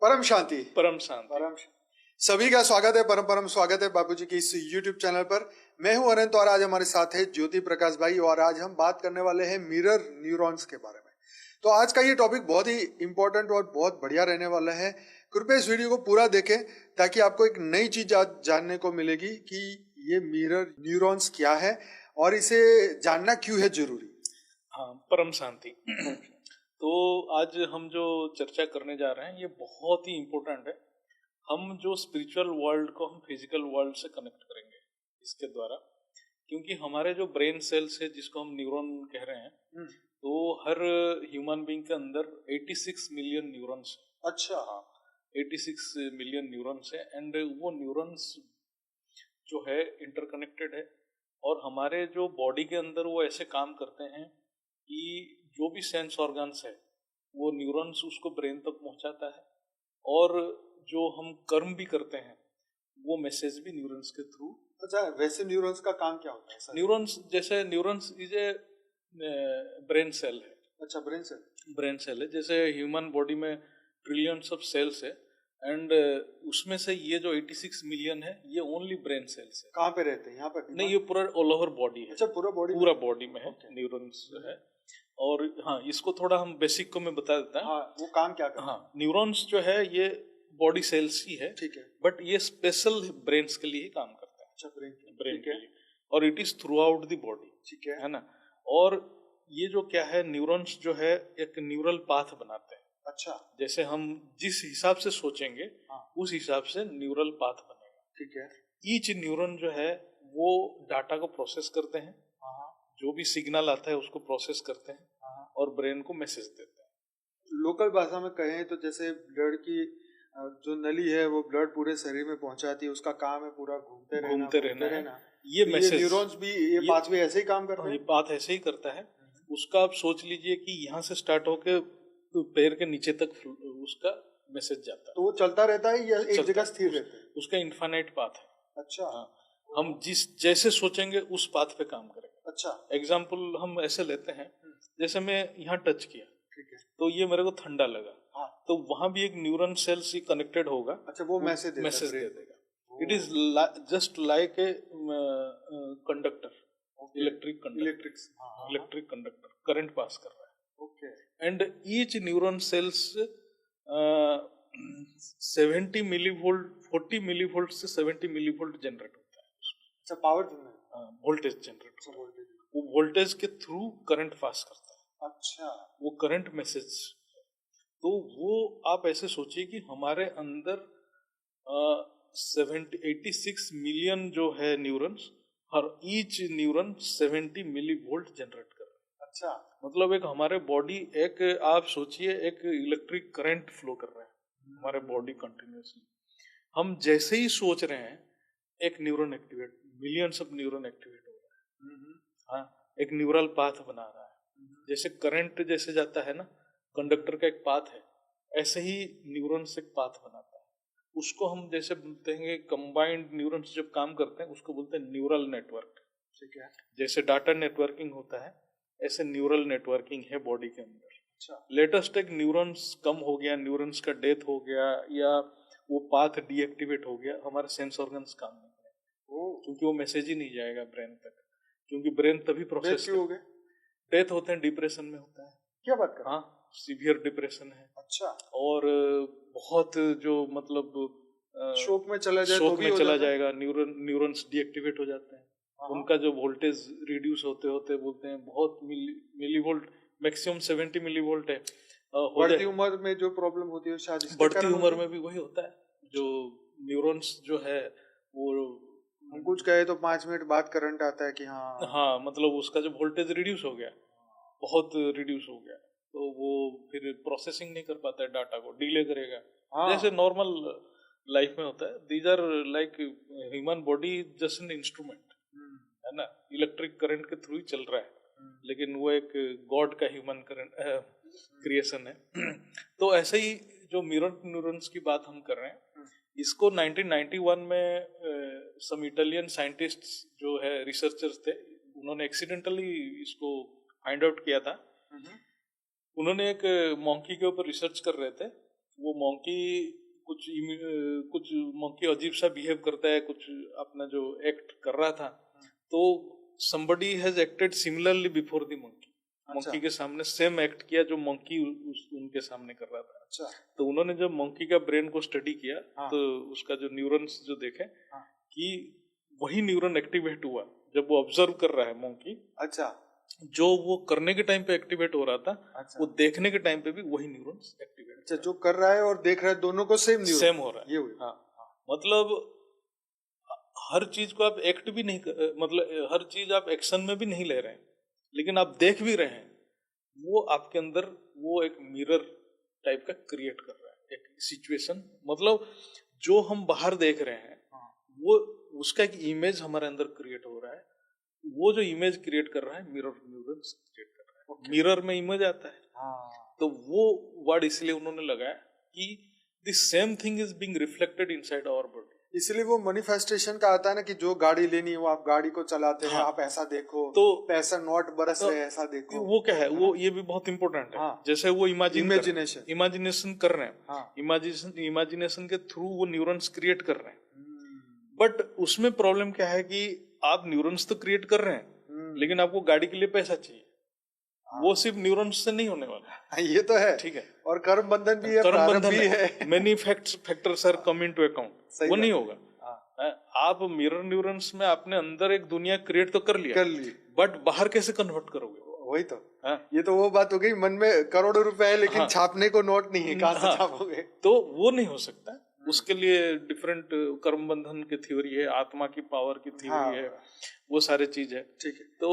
परम शांति। परम शांति। सभी का स्वागत है, परम परम स्वागत है बापूजी की इस YouTube चैनल पर। मैं हूं अनंत और आज हमारे साथ है ज्योति प्रकाश भाई और आज हम बात करने वाले हैं मिरर न्यूरॉन्स के बारे में। तो आज का ये टॉपिक बहुत ही इंपॉर्टेंट और बहुत बढ़िया रहने वाला है। कृपया इस वीडियो को पूरा देखें ताकि आपको एक नई चीज आज जानने को मिलेगी कि ये मिरर न्यूरॉन्स क्या है और इसे जानना क्यों है जरूरी। हाँ, परम शांति। तो आज हम जो चर्चा करने जा रहे हैं ये बहुत ही इम्पोर्टेंट है। हम जो स्पिरिचुअल वर्ल्ड को हम फिजिकल वर्ल्ड से कनेक्ट करेंगे इसके द्वारा, क्योंकि हमारे जो ब्रेन सेल्स है जिसको हम न्यूरॉन कह रहे हैं, तो हर ह्यूमन बीइंग के अंदर 86 मिलियन न्यूरॉन्स है। अच्छा। हाँ, 86 मिलियन न्यूरॉन्स है एंड वो न्यूरॉन्स जो है इंटरकनेक्टेड है और हमारे जो बॉडी के अंदर वो ऐसे काम करते हैं कि जो भी सेंस ऑर्गन्स है वो न्यूरॉन्स उसको ब्रेन तक पहुंचाता है और जो हम कर्म भी करते हैं वो मैसेज भी न्यूरॉन्स के थ्रू। अच्छा, वैसे न्यूरॉन्स का काम क्या होता है sir? Neurons is a brain cell है। अच्छा, ब्रेन सेल है। जैसे ह्यूमन बॉडी में ट्रिलियंस ऑफ सेल्स है एंड उसमें से ये जो 86 मिलियन है ये ओनली ब्रेन सेल्स है। कहाँ पे रहते हैं? यहाँ पर नहीं, ये पूरा ऑल ओवर बॉडी है। अच्छा, पूरा बॉडी में है न्यूरॉन्स है। और हाँ, इसको थोड़ा हम बेसिक को मैं बता देता हूँ। हाँ, वो काम क्या करता है? हाँ, न्यूरॉन्स जो है ये बॉडी सेल्स ही है, ठीक है, बट ये स्पेशल ब्रेन्स के लिए ही काम करता है। अच्छा, ब्रेन के लिए, और it is through out the body. ठीक है ना। और ये जो क्या है, न्यूरॉन्स जो है एक न्यूरल पाथ बनाते हैं। अच्छा, जैसे हम जिस हिसाब से सोचेंगे उस हिसाब से न्यूरल पाथ बनेगा। ठीक है। ईच न्यूरॉन जो है वो डाटा को प्रोसेस करते हैं, जो भी सिग्नल आता है उसको प्रोसेस करते हैं और ब्रेन को मैसेज देते हैं। लोकल भाषा में कहें तो जैसे ब्लड की जो नली है वो ब्लड पूरे शरीर में पहुंचाती है, उसका काम है पूरा घूमते रहना। ये मैसेज, न्यूरॉन्स भी ये पाथवे ऐसे ही काम करते हैं। ये पाथ ऐसे ही करता है। उसका आप सोच लीजिए कि यहाँ से स्टार्ट होके तो पैर के नीचे तक उसका मैसेज जाता है। तो वो चलता रहता है या एक जगह स्थिर रहता है? उसका इनफाइनाइट पाथ है। अच्छा। हम जैसे सोचेंगे उस पाथ पे काम करेंगे। अच्छा। एग्जाम्पल हम ऐसे लेते हैं, जैसे मैं यहाँ टच किया, ठीक है, तो ये मेरे को ठंडा लगा। हाँ, तो वहां भी एक न्यूरॉन सेल से कनेक्टेड होगा। अच्छा, वो मैसेज दे देगा। It is just like a conductor, electric conductor, current pass कर रहा है। And each neuron cells 70 millivolt, 40 millivolt से 70 मिलीवोल्ट जनरेट होता है उसमें। अच्छा, पावर वोल्टेज जनरेट होता है। वो वोल्टेज के थ्रू करंट पास करता है। अच्छा, वो करंट मैसेज। तो वो आप ऐसे सोचिए कि हमारे अंदर 86 मिलियन जो है न्यूरॉन्स, और ईच न्यूरॉन 70 मिलीवोल्ट जनरेट कर रहा है। अच्छा, मतलब एक हमारे बॉडी, एक आप सोचिए एक इलेक्ट्रिक करंट फ्लो कर रहा है हमारे बॉडी कंटिन्यूअसली। हम जैसे ही सोच रहे हैं एक neuron activate, millions of neuron activate हो रहा है। हाँ, एक न्यूरल पाथ बना रहा है। जैसे करंट जैसे जाता है ना, कंडक्टर का एक पाथ है, ऐसे ही न्यूरॉन्स एक पाथ बनाता है। उसको हम जैसे बोलते हैं कंबाइंड न्यूरॉन्स जब काम करते हैं उसको बोलते हैं न्यूरल नेटवर्क। ठीक है। जैसे डाटा नेटवर्किंग होता है ऐसे न्यूरल नेटवर्किंग है बॉडी के अंदर। अच्छा। लेटेस्ट एक न्यूरॉन्स कम हो गया, न्यूरॉन्स का डेथ हो गया या वो पाथ डीएक्टिवेट हो गया, हमारे सेंस ऑर्गन्स काम नहीं करेंगे, क्योंकि वो मैसेज ही नहीं जाएगा ब्रेन तक। क्योंकि ब्रेन तभी प्रोसेस हो गए। डेथ होते हैं, डिप्रेशन में होता है। क्या बात कर? हाँ, सीवियर डिप्रेशन है। अच्छा। और बहुत जो मतलब शोक में चला जाएगा, न्यूरॉन्स डीएक्टिवेट हो जाते हैं। उनका जो वोल्टेज रिड्यूस होते होते बोलते हैं बहुत मिलीवोल्ट, मैक्सिमम 70 मिलीवोल्ट है। बढ़ती उम्र में जो प्रॉब्लम होती है शायद बढ़ती उम्र में भी वही होता है, जो न्यूरॉन्स जो है वो हम कुछ कहे तो 5 मिनट बाद करंट आता है कि हाँ, मतलब उसका जो वोल्टेज रिड्यूस हो गया, बहुत रिड्यूस हो गया, तो वो फिर प्रोसेसिंग नहीं कर पाता है, डाटा को डिले करेगा। जैसे नॉर्मल लाइफ में होता है। These are like human body just an instrument है ना, इलेक्ट्रिक करंट के थ्रू ही चल रहा है, लेकिन वो एक गॉड का ह्यूमन करंट क्रिएशन है। तो ऐसे ही जो मिरर न्यूरॉन्स की बात हम कर रहे हैं, इसको 1991 में सम इटालियन साइंटिस्ट्स जो है रिसर्चर्स थे, उन्होंने एक्सीडेंटली इसको फाइंड आउट किया था। उन्होंने एक मॉन्की के ऊपर रिसर्च कर रहे थे वो मंकी कुछ मंकी अजीब सा बिहेव करता है, कुछ अपना जो एक्ट कर रहा था, तो somebody has acted similarly before the monkey. Monkey के सामने सेम एक्ट किया जो मंकी उनके सामने कर रहा था। अच्छा। तो उन्होंने जब मंकी का ब्रेन को स्टडी किया, तो उसका जो न्यूरॉन्स जो देखे कि वही न्यूरॉन एक्टिवेट हुआ जब वो ऑब्जर्व कर रहा है मंकी। अच्छा। जो वो करने के टाइम पे एक्टिवेट हो रहा था, अच्छा। वो देखने के टाइम पे भी वही न्यूरॉन्स एक्टिवेट। अच्छा, जो कर रहा है और देख रहा है दोनों को सेम हो रहा है। ये हुई। हाँ, मतलब हर चीज को आप एक्ट भी नहीं मतलब हर चीज आप एक्शन में भी नहीं ले रहे हैं, लेकिन आप देख भी रहे हैं, वो आपके अंदर वो एक मिरर टाइप का क्रिएट कर रहा है, एक सिचुएशन। मतलब जो हम बाहर देख रहे हैं, वो उसका एक इमेज हमारे अंदर क्रिएट हो रहा है। वो जो इमेज क्रिएट कर रहा है, मिरर न्यूरॉन्स क्रिएट कर रहा है। मिरर में इमेज आता है। तो वो वर्ड इसलिए उन्होंने लगाया कि the same thing is being reflected inside our body. इसलिए वो मैनिफेस्टेशन का आता है ना कि जो गाड़ी लेनी है वो आप गाड़ी को चलाते हैं, आप ऐसा देखो, तो पैसा नोट बरस रहे हैं, ऐसा देखो। वो क्या है, वो ये भी बहुत इंपॉर्टेंट है। जैसे वो इमेजिनेशन कर रहे हैं, इमेजिनेशन के थ्रू वो न्यूरॉन्स क्रिएट कर रहे हैं। बट उसमें प्रॉब्लम क्या है कि आप न्यूरॉन्स तो क्रिएट कर रहे हैं, लेकिन आपको गाड़ी के लिए पैसा चाहिए। वो सिर्फ न्यूरॉन्स से नहीं होने वाला। ये तो है, ठीक है। और कर्म बंधन भी है, प्रारब्ध भी है। Many factors are come into account. वो नहीं होगा। आप मिरर न्यूरॉन्स में आपने अंदर एक दुनिया क्रिएट तो कर लिया, बट बाहर कैसे कन्वर्ट करोगे? वही तो। ये तो वो बात हो गई, मन में करोड़ों रुपए है लेकिन छापने को नोट नहीं है, कहाँ से छापोगे? तो वो नहीं हो सकता। उसके लिए डिफरेंट कर्म बंधन की थ्योरी है, आत्मा की पावर की थ्योरी है, वो सारे चीज है। ठीक है। तो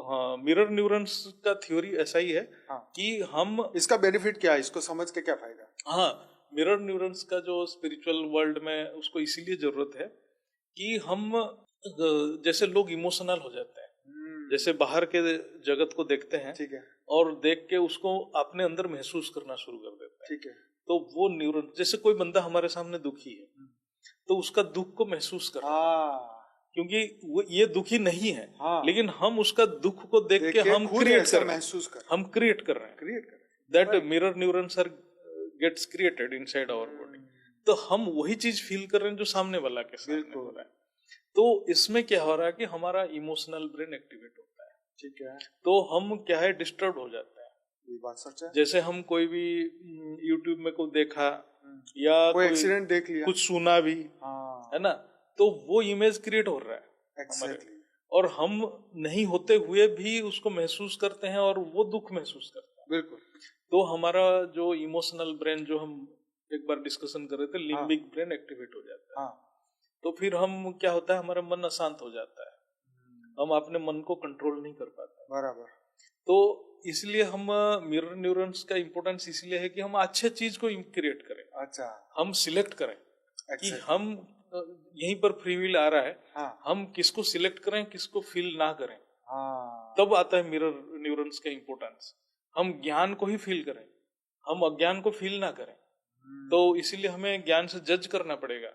हाँ, मिरर न्यूरॉन्स का थ्योरी ऐसा ही है कि हम इसका बेनिफिट क्या है, इसको समझ के क्या फायदा? हाँ, मिरर न्यूरॉन्स का जो स्पिरिचुअल वर्ल्ड में उसको इसीलिए जरूरत है कि हम जैसे लोग इमोशनल हो जाते हैं, जैसे बाहर के जगत को देखते हैं, ठीक है, और देख के उसको अपने अंदर महसूस करना शुरू कर देते हैं। ठीक है। तो वो न्यूरॉन, जैसे कोई बंदा हमारे सामने दुखी है, तो उसका दुख को महसूस करते हैं, क्योंकि वो ये दुखी नहीं है, लेकिन हम उसका दुख को देख के हम क्रिएट कर महसूस कर हम क्रिएट कर रहे हैं। That mirror neurons are gets created inside our body. तो हम वही चीज फील कर रहे हैं जो सामने वाला के सामने हो रहा है। तो इसमें क्या हो रहा है कि हमारा इमोशनल ब्रेन एक्टिवेट होता है। ठीक है। तो हम क्या है, डिस्टर्ब हो जाते हैं। ये बात सच है। जैसे हम कोई भी यूट्यूब में कोई देखा या कोई एक्सीडेंट देख लिया, कुछ सुना भी, है ना, तो वो इमेज क्रिएट हो रहा है exactly. और हम नहीं होते हुए भी उसको महसूस करते हैं और वो दुख महसूस करते हैं। बिल्कुल। तो हमारा जो इमोशनल ब्रेन, जो हम एक बार डिस्कशन कर रहे थे, लिम्बिक ब्रेन एक्टिवेट हो जाता है। तो फिर हम क्या होता है, हमारा मन अशांत हो जाता है, हम अपने मन को कंट्रोल नहीं कर पाते। बराबर। तो इसलिए हम मिरर न्यूरॉन्स का इम्पोर्टेंस इसलिए है कि हम अच्छे चीज को क्रिएट करें। अच्छा। हम सिलेक्ट करें कि हम यहीं पर फ्री विल आ रहा है, हम किसको सिलेक्ट करें, किसको फील ना करें। तब आता है मिरर न्यूरॉन्स का इम्पोर्टेंस। हम ज्ञान को ही फील करें, हम अज्ञान को फील ना करें। तो इसीलिए हमें ज्ञान से जज करना पड़ेगा,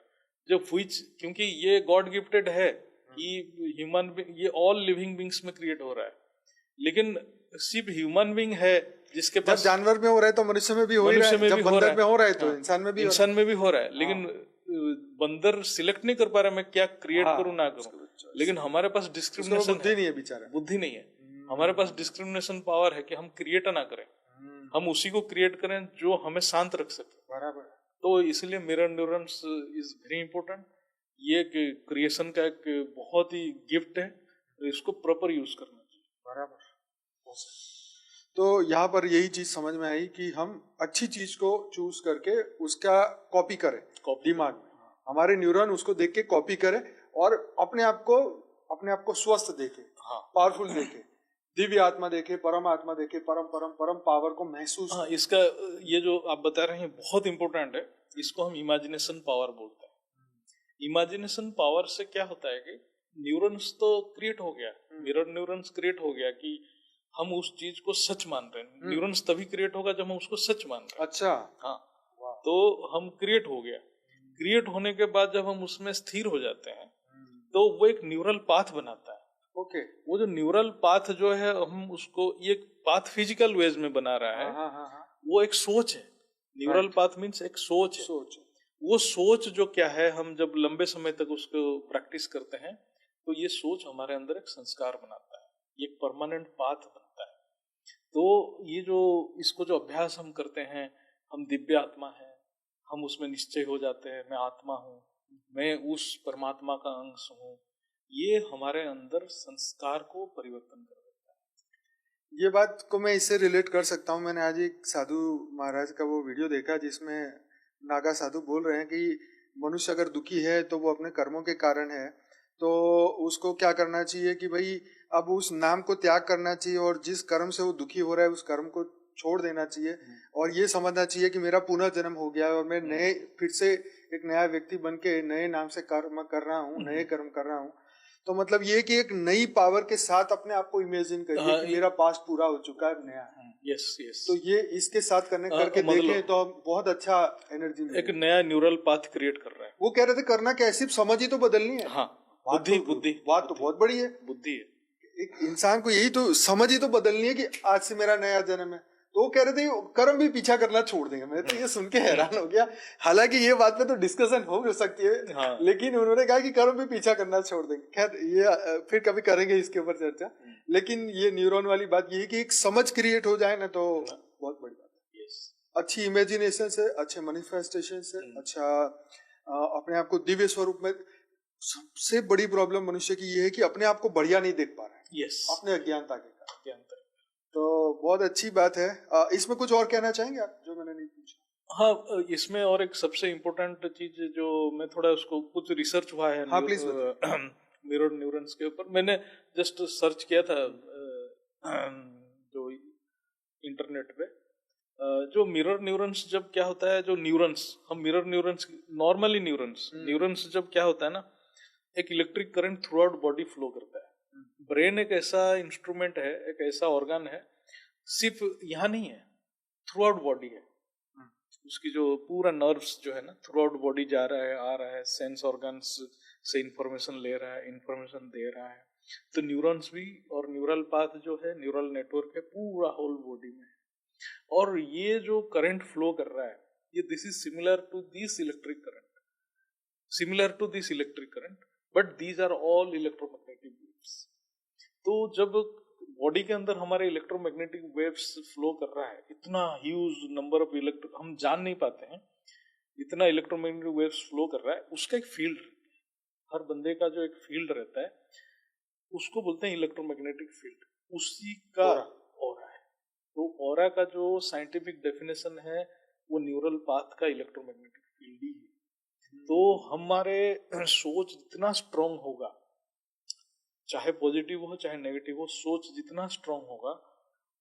जो क्योंकि ये गॉड गिफ्टेड है कि ह्यूमन, ये ऑल लिविंग बींग्स में क्रिएट हो रहा है, लेकिन सिर्फ ह्यूमन बीइंग है जिसके पास। जानवर में हो रहा है तो मनुष्य में भी हो रहा है, जब बंदर में हो रहा है तो इंसान में भी हो रहा है। लेकिन बंदर सिलेक्ट नहीं कर पा रहा मैं क्या क्रिएट करूं ना करूं। लेकिन हमारे पास डिस्क्रिमिनेशन बुद्धि नहीं है, बेचारा बुद्धि नहीं है। हमारे पास डिस्क्रिमिनेशन पावर है कि हम क्रिएट ना करें, हम उसी को क्रिएट करें जो हमें शांत रख सके। बराबर। तो इसलिए mirror neurons is very important. ये क्रिएशन का एक बहुत ही गिफ्ट है, इसको प्रॉपर यूज करना चाहिए। बराबर। तो यहाँ पर यही चीज समझ में आई कि हम अच्छी चीज को चूज करके उसका कॉपी करें दिमाग में, हमारे न्यूरॉन उसको देख के कॉपी करें और अपने आप को स्वस्थ देखे, पावरफुल देखे, दिव्य आत्मा देखे, परम आत्मा देखे, परम पावर को महसूस। इसका ये जो आप बता रहे हैं बहुत इंपॉर्टेंट है। इसको हम इमेजिनेशन पावर बोलते हैं। इमेजिनेशन पावर से क्या होता है कि न्यूरॉन्स तो क्रिएट हो गया, मिरर न्यूरॉन्स क्रिएट हो गया कि हम उस चीज को सच मान रहे हैं। न्यूरॉन्स तभी क्रिएट होगा जब हम उसको सच मान रहे हैं। अच्छा। हाँ, तो हम क्रिएट हो गया। क्रिएट होने के बाद जब हम उसमें स्थिर हो जाते हैं तो वो एक न्यूरल पाथ बनाता है। ओके। वो जो न्यूरल पाथ जो है, हम उसको ये पाथ फिजिकल वेज में बना रहा है। हाँ। वो एक सोच है न्यूरल पाथ मीन्स एक सोच है। सोच। वो सोच जो क्या है, हम जब लंबे समय तक उसको प्रैक्टिस करते हैं तो ये सोच हमारे अंदर एक संस्कार बनाता है, ये एक परमानेंट पाथ बनता है। तो ये जो इसको जो अभ्यास हम करते हैं, हम दिव्य आत्मा है, हम उसमें निश्चय हो जाते हैं, मैं आत्मा हूँ, मैं उस परमात्मा का अंश हूँ, ये हमारे अंदर संस्कार को परिवर्तन कर देता है। ये बात को मैं इससे रिलेट कर सकता हूँ। मैंने आज एक साधु महाराज का वो वीडियो देखा जिसमें नागा साधु बोल रहे हैं कि मनुष्य अगर दुखी है तो वो अपने कर्मों के कारण है, तो उसको क्या करना चाहिए कि भाई अब उस नाम को त्याग करना चाहिए और जिस कर्म से वो दुखी हो रहा है उस कर्म को छोड़ देना चाहिए और ये समझना चाहिए कि मेरा पुनर्जन्म हो गया है और मैं नए फिर से एक नया व्यक्ति बन के नए नाम से कर्म कर रहा हूँ, नए कर्म कर रहा हूँ। तो मतलब ये कि एक नई पावर के साथ अपने आप को इमेजिन करिए कि मेरा पास्ट पूरा हो चुका है, नया है। Yes yes. तो ये इसके साथ कनेक्ट करके देखें तो बहुत अच्छा एनर्जी एक नया न्यूरल पाथ क्रिएट कर रहा है। वो कह रहे थे करना क्या है, सिर्फ समझ ही तो बदलनी है। हाँ, बुद्धि बात तो बहुत बड़ी है, बुद्धि है। एक इंसान को यही तो समझ ही तो बदलनी है कि आज से मेरा नया जन्म है। तो वो कह रहे थे कर्म भी पीछा करना छोड़ देंगे। मैं तो ये सुन के हैरान हो गया। हालांकि ये बात पे तो डिस्कशन हो सकती है, हाँ। लेकिन उन्होंने कहा कि कर्म भी पीछा करना छोड़ देंगे। खैर ये फिर कभी करेंगे इसके ऊपर चर्चा। लेकिन ये न्यूरॉन वाली बात ये है कि एक समझ क्रिएट हो जाए ना तो बहुत बड़ी बात है। अच्छी इमेजिनेशन से, अच्छे मैनिफेस्टेशन से, अच्छा अपने आप को दिव्य स्वरूप में। सबसे बड़ी प्रॉब्लम मनुष्य की ये है कि अपने आप को बढ़िया नहीं देख पा रहे हैं, अपने अज्ञानता के कारण। तो बहुत अच्छी बात है। इसमें कुछ और कहना चाहेंगे आप जो मैंने नहीं पूछा? हाँ, इसमें और एक सबसे इम्पोर्टेंट चीज जो मैं थोड़ा उसको कुछ रिसर्च हुआ है, हाँ, प्लीज मिरर न्यूरॉन्स के ऊपर मैंने जस्ट सर्च किया था जो इंटरनेट पे। जो मिरर न्यूरॉन्स जब क्या होता है, जो न्यूरॉन्स हम मिरर न्यूरॉन्स नॉर्मली न्यूरॉन्स जब क्या होता है ना, एक electric current through out body flow करता है। ब्रेन एक ऐसा इंस्ट्रूमेंट है, एक ऐसा ऑर्गन है, सिर्फ यहाँ नहीं है, थ्रू आउट बॉडी है। उसकी जो पूरा नर्व्स जो है ना थ्रू आउट बॉडी जा रहा है, आ रहा है, सेंस ऑर्गन्स से इंफॉर्मेशन ले रहा है, इंफॉर्मेशन दे रहा है। तो न्यूरॉन्स भी और न्यूरल पाथ जो है, न्यूरल नेटवर्क है, पूरा होल बॉडी में है। और ये जो करंट फ्लो कर रहा है, ये this is similar to this electric current, but these are all electromagnetic waves. तो जब बॉडी के अंदर हमारे इलेक्ट्रोमैग्नेटिक वेव्स फ्लो कर रहा है, इतना ह्यूज नंबर ऑफ हम जान नहीं पाते हैं, इतना इलेक्ट्रोमैग्नेटिक वेव्स फ्लो कर रहा है, उसका एक फील्ड, हर बंदे का जो एक फील्ड रहता है उसको बोलते हैं इलेक्ट्रोमैग्नेटिक फील्ड। उसी का ऑरा है। तो ऑरा का जो साइंटिफिक डेफिनेशन है वो न्यूरल पाथ का इलेक्ट्रोमैग्नेटिक फील्ड ही है। तो हमारे सोच जितना स्ट्रॉन्ग होगा, चाहे पॉजिटिव हो चाहे नेगेटिव हो, सोच जितना स्ट्रॉन्ग होगा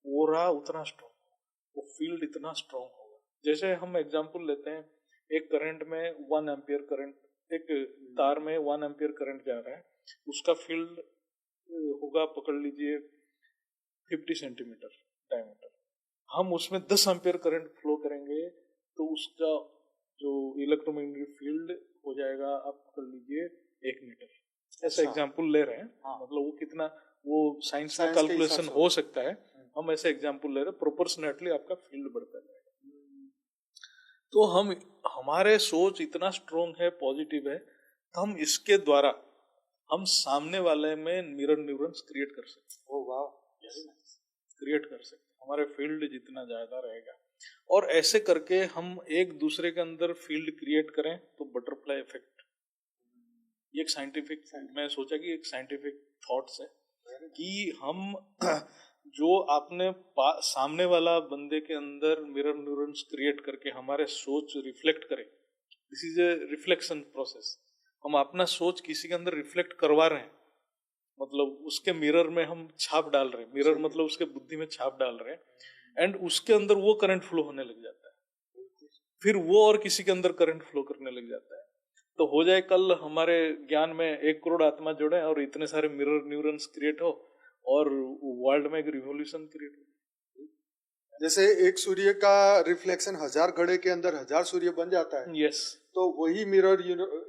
ओरा उतना स्ट्रॉन्ग होगा, वो फील्ड इतना स्ट्रॉन्ग होगा। जैसे हम एग्जांपल लेते हैं, एक करंट में 1 एम्पियर करंट, एक तार में 1 एम्पियर करंट जा रहा है, उसका फील्ड होगा, पकड़ लीजिए 50 सेंटीमीटर डायमीटर। हम उसमें 10 एम्पियर करंट फ्लो करेंगे तो उसका जो इलेक्ट्रोमैग्नेटिक फील्ड हो जाएगा, आप पकड़ लीजिए 1 मीटर। ऐसा एग्जांपल ले रहे हैं। हाँ। मतलब वो कितना, वो साइंस में कैलकुलेशन हो सकता है, हम ऐसे एग्जांपल ले रहे हैं, प्रोपोर्शनेटली आपका फील्ड बढ़ता जाएगा। तो हमारे सोच इतना स्ट्रॉन्ग है, पॉजिटिव है, तो हम इसके द्वारा हम सामने वाले में मिरर न्यूरॉन्स क्रिएट कर सकते हैं। ओह वाह, क्रिएट कर सकते हैं, हमारे फील्ड जितना ज्यादा रहेगा। और ऐसे करके हम एक दूसरे के अंदर फील्ड क्रिएट करें तो बटरफ्लाई इफेक्ट, ये एक साइंटिफिक, मैं सोचा कि एक साइंटिफिक थॉट्स है कि हम जो आपने सामने वाला बंदे के अंदर मिरर न्यूरॉन्स क्रिएट करके हमारे सोच रिफ्लेक्ट करें, this is a reflection process. हम अपना सोच किसी के अंदर रिफ्लेक्ट करवा रहे हैं, मतलब उसके मिरर में हम छाप डाल रहे हैं, मिरर मतलब उसके बुद्धि में छाप डाल रहे हैं, एंड उसके अंदर वो करंट फ्लो होने लग जाता है, फिर वो और किसी के अंदर करंट फ्लो करने लग जाता है। तो हो जाए कल हमारे ज्ञान में 1 करोड़ आत्मा जुड़े और इतने सारे मिरर न्यूरॉन्स क्रिएट हो और वर्ल्ड में एक रिवॉल्यूशन क्रिएट हो। जैसे एक सूर्य का रिफ्लेक्शन 1000 घड़े के अंदर 1000 सूर्य बन जाता है। यस। तो वही मिरर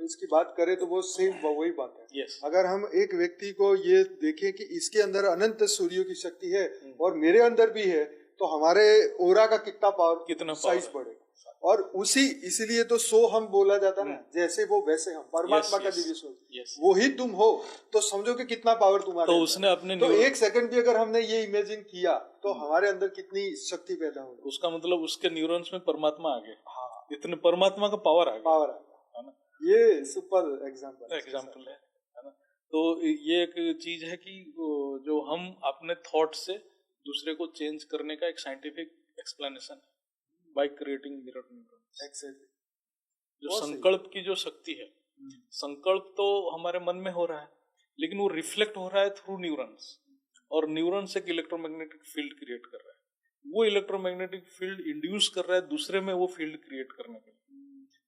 इसकी बात करें तो वो सेम वही बात है। यस। अगर हम एक व्यक्ति को ये देखें कि इसके अंदर अनंत सूर्यों की शक्ति है और मेरे अंदर भी है, तो हमारे ओरा का कितना पावर, कितना साइज बढ़ेगा। और उसी इसीलिए तो सो हम बोला जाता ना, जैसे वो वैसे हम, परमात्मा का दिव्य स्वरूप, वही तुम हो। तो समझो कि कितना पावर तुम्हारे तो अंदर उसने है। अपने तो एक सेकंड भी अगर हमने ये इमेजिन किया तो हमारे अंदर कितनी शक्ति पैदा होगी। उसका मतलब उसके न्यूरॉन्स में परमात्मा आ गए। हाँ, इतने परमात्मा का पावर आ गया, है ना। ये सुपर एग्जाम्पल है ना। तो ये एक चीज है कि जो हम अपने थॉट से दूसरे को चेंज करने का एक साइंटिफिक एक्सप्लेनेशन है, by creating mirror neurons. Exactly. जो संकल्प की जो शक्ति है, संकल्प तो हमारे मन में हो रहा है, लेकिन वो रिफ्लेक्ट हो रहा है थ्रू न्यूरॉन्स, और न्यूरॉन्स एक इलेक्ट्रोमैग्नेटिक फील्ड क्रिएट कर रहा है। वो इलेक्ट्रोमैग्नेटिक फील्ड इंड्यूस कर रहा है दूसरे में वो फील्ड क्रिएट करने के लिए।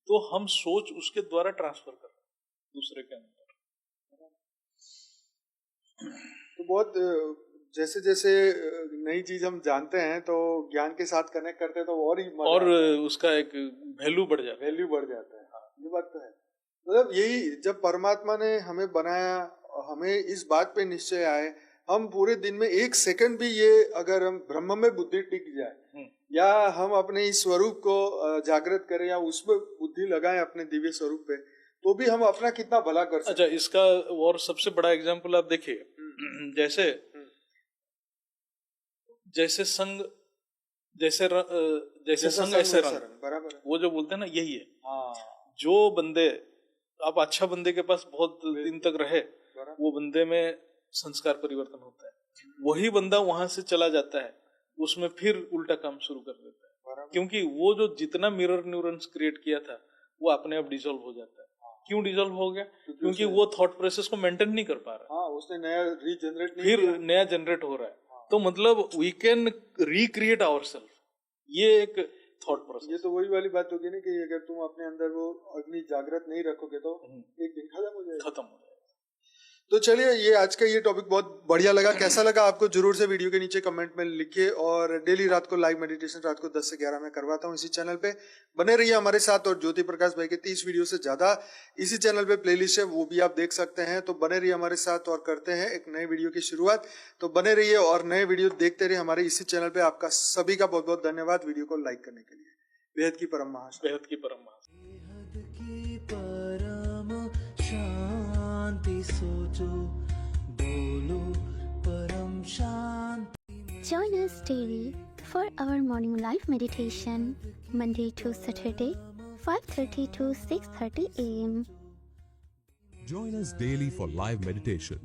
तो हम सोच उसके द्वारा ट्रांसफर कर रहे हैं दूसरे के अंदर। तो बहुत जैसे जैसे नई चीज हम जानते हैं तो ज्ञान के साथ कनेक्ट करते हैं तो और ही और उसका एक वैल्यू बढ़ जाता है। हाँ, ये बात तो है। मतलब यही जब परमात्मा ने हमें बनाया, हमें इस बात पे निश्चय आए, हम पूरे दिन में एक सेकंड भी ये अगर हम ब्रह्म में बुद्धि टिक जाए या हम अपने इस स्वरूप को जागृत करें या उसमें बुद्धि लगाएं अपने दिव्य स्वरूप पे, तो भी हम अपना कितना भला कर सकते हैं। अच्छा, इसका और सबसे बड़ा एग्जाम्पल आप देखिए, जैसे संग जैसे संग ऐसे रंग, बराबर है। वो जो बोलते हैं ना, यही है। जो बंदे आप अच्छा बंदे के पास बहुत दिन तक रहे, वो बंदे में संस्कार परिवर्तन होता है। वही बंदा वहां से चला जाता है, उसमें फिर उल्टा काम शुरू कर देता है, क्योंकि वो जो जितना मिरर न्यूरॉन्स क्रिएट किया था वो अपने आप डिसॉल्व हो जाता है। क्यों डिसॉल्व हो गया? क्योंकि वो थॉट प्रोसेस को मेंटेन नहीं कर पा रहा। उसने नया रीजनरेट नहीं फिर किया। नया जनरेट हो रहा है। तो मतलब वी कैन रिक्रिएट आवरसेल्फ, ये एक थॉट प्रोसेस। ये तो वही वाली बात होगी ना कि अगर तुम अपने अंदर वो अग्नि जागृत नहीं रखोगे तो एक दिन खत्म हो जाएगा। तो चलिए, ये आज का ये टॉपिक बहुत बढ़िया लगा। कैसा लगा आपको जरूर से वीडियो के नीचे कमेंट में लिखिए। और डेली रात को लाइव मेडिटेशन रात को 10 से 11 में करवाता हूँ इसी चैनल पे, बने रहिए हमारे साथ। और ज्योति प्रकाश भाई के 30 वीडियो से ज्यादा इसी चैनल पे प्लेलिस्ट है, वो भी आप देख सकते हैं। तो बने रहिए हमारे साथ और करते हैं एक नए वीडियो की शुरुआत। तो बने रहिए और नए वीडियो देखते रहिए हमारे इसी चैनल पे। आपका सभी का बहुत बहुत धन्यवाद वीडियो को लाइक करने के लिए। बेहद की परम महाशांति। बेहद की परम शांति सोचो, बोलो परम शांति। Join us daily for our morning live meditation, Monday to Saturday, 5:30 to 6:30 a.m. Join us daily for live meditation,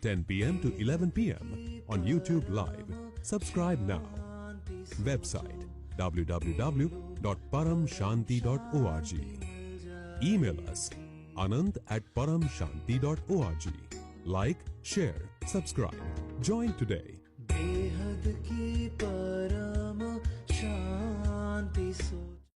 10 p.m. to 11 p.m. on YouTube Live. Subscribe now. Website www.paramshanti.org. Email us anant@paramshanti.org. Like, share, subscribe. Join today.